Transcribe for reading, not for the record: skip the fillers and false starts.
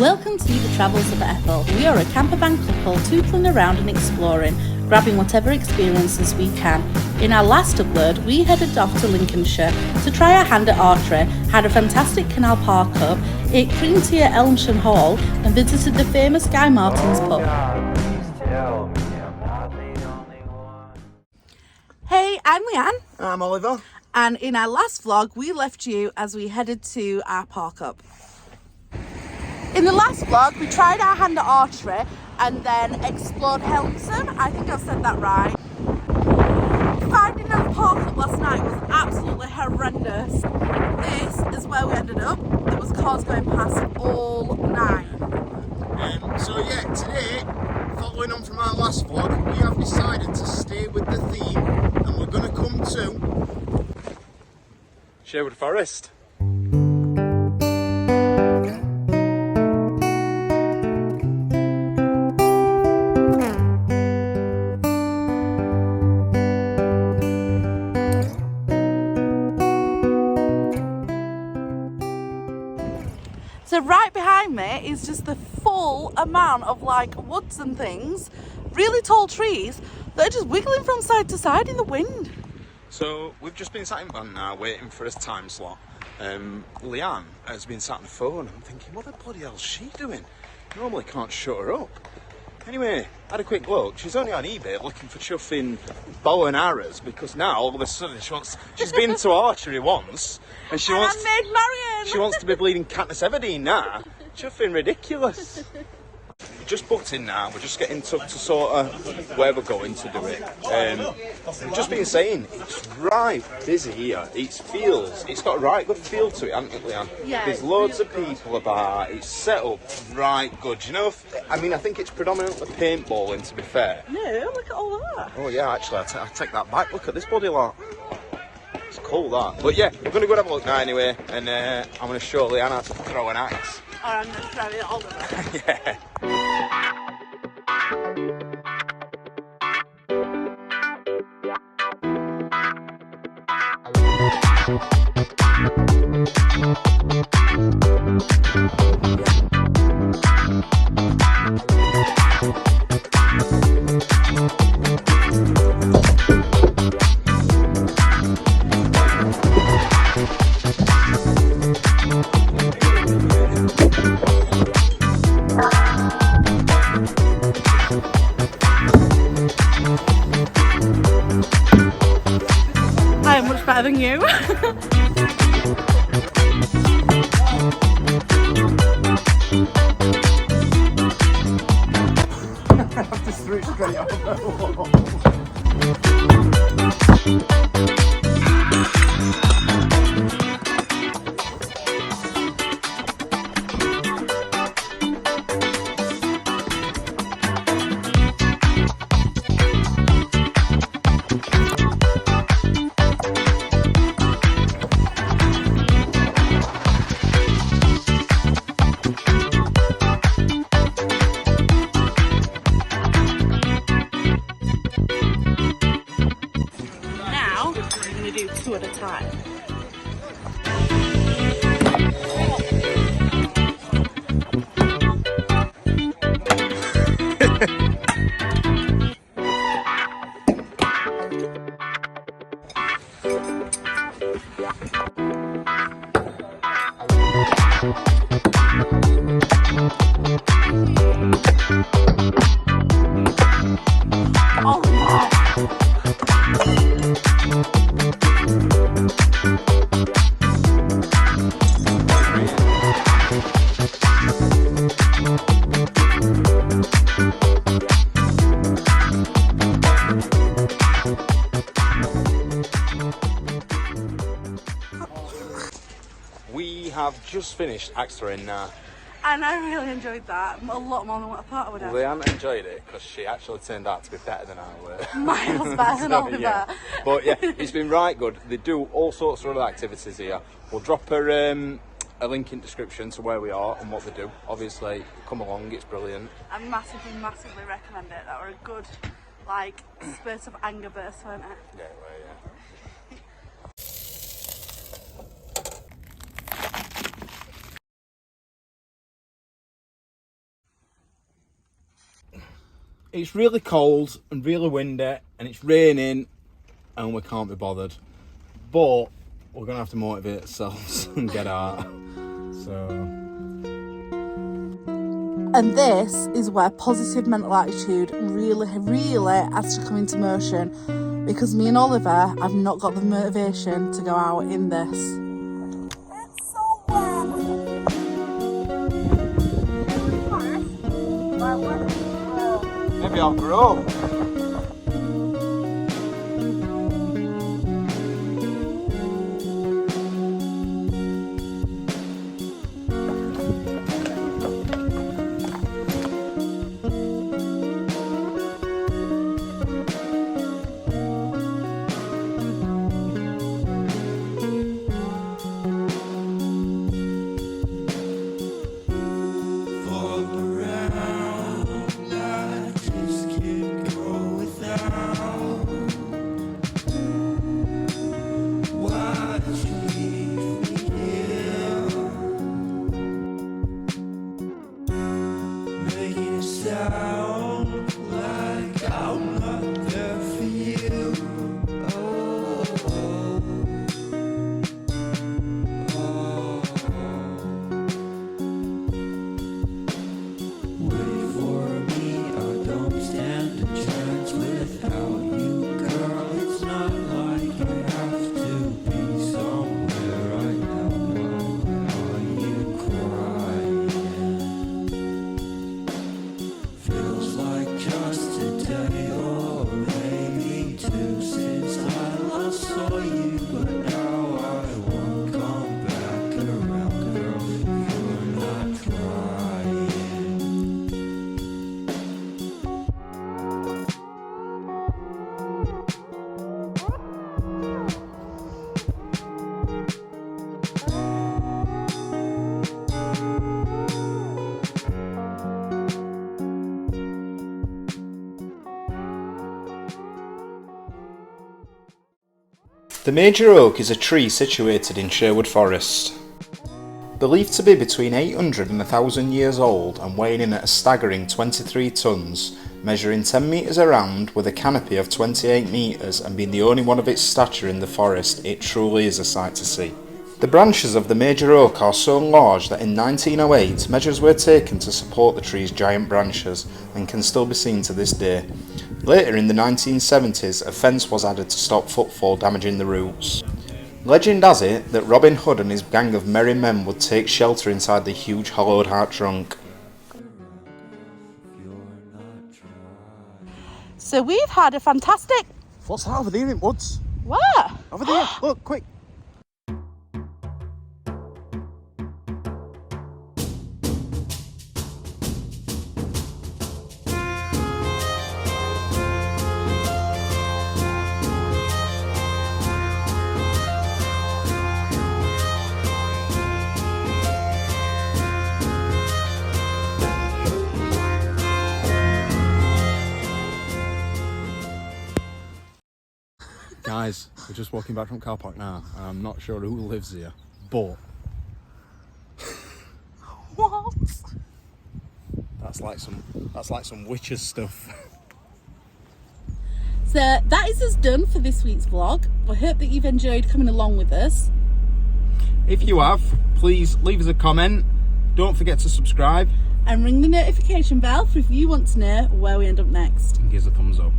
Welcome to the Travels of Ethel. We are a campervan couple tootling around and exploring, grabbing whatever experiences we can. In our last upload, we headed off to Lincolnshire to try our hand at archery, had a fantastic canal park up, ate cream tea at Elmshire Hall, and visited the famous Guy Martin's pub. Hey, I'm Leanne. I'm Oliver. And in our last vlog, we left you as we headed to our park up. In the last vlog, we tried our hand at archery and then explored Helmson. I think I've said that right. Finding our park up last night was absolutely horrendous. This is where we ended up. There was cars going past all night. So yeah, today, following on from our last vlog, we have decided to stay with the theme and we're going to come to Sherwood Forest. So right behind me is just the full amount of like woods and things, really tall trees that are just wiggling from side to side in the wind. So we've just been sat in van now waiting for his time slot. Leanne has been sat on the phone. I'm thinking, what the bloody hell's she doing? Normally can't shut her up. Anyway, had a quick look. She's only on eBay looking for chuffing bow and arrows because now all of a sudden she's been to archery once and she wants to be bleeding Katniss Everdeen now. Chuffing ridiculous. We're just booked in now. We're just getting to sort of where we're going to do it. We've just been saying it's right busy here. It's got a right good feel to it, hasn't it, Leanne? Yeah. There's loads of people about. It's set up right good. You know, I think it's predominantly paintballing, to be fair. No, look at all that. Oh yeah, actually, I take that back. Look at this bloody lot. It's cool that. But yeah, we're going to go and have a look now anyway, and I'm going to show Leanne how to throw an axe. Or I'm going to throw it all over. Yeah. I am much better than you. I have to switch straight over. Now, we're going to do two at a time. Oh my. We have just finished axe throwing now. And I really enjoyed that a lot more than what I thought I would have. Leanne enjoyed it because she actually turned out to be better than I were. Miles better than Oliver. Yeah. But yeah, it's been right good. They do all sorts of other activities here. We'll drop her a link in description to where we are and what they do. Obviously, come along, it's brilliant. I massively recommend it. That were a good, like, spurt of anger burst, weren't it? Yeah, well, yeah. it's really cold and really windy and it's raining and we can't be bothered. But we're going to have to motivate ourselves and get out. So... And this is where positive mental attitude really has to come into motion, because me and Oliver have not got the motivation to go out in this. It's so wet. Maybe I'll grow. The major oak is a tree situated in Sherwood Forest. Believed to be between 800 and 1,000 years old and weighing in at a staggering 23 tonnes, measuring 10 metres around with a canopy of 28 metres and being the only one of its stature in the forest, it truly is a sight to see. The branches of the major oak are so large that in 1908 measures were taken to support the tree's giant branches and can still be seen to this day. Later in the 1970s, a fence was added to stop footfall damaging the roots. Legend has it that Robin Hood and his gang of merry men would take shelter inside the huge hollowed heart trunk. So we've had a fantastic... What's that over there in woods? What? Over there, look, quick. Guys, we're just walking back from car park now, and I'm not sure who lives here, but What? that's like some witches stuff. So that is us done for this week's vlog. I hope that you've enjoyed coming along with us. If you have, please leave us a comment. Don't forget to subscribe And ring the notification bell for if you want to know where we end up next. and give us a thumbs up.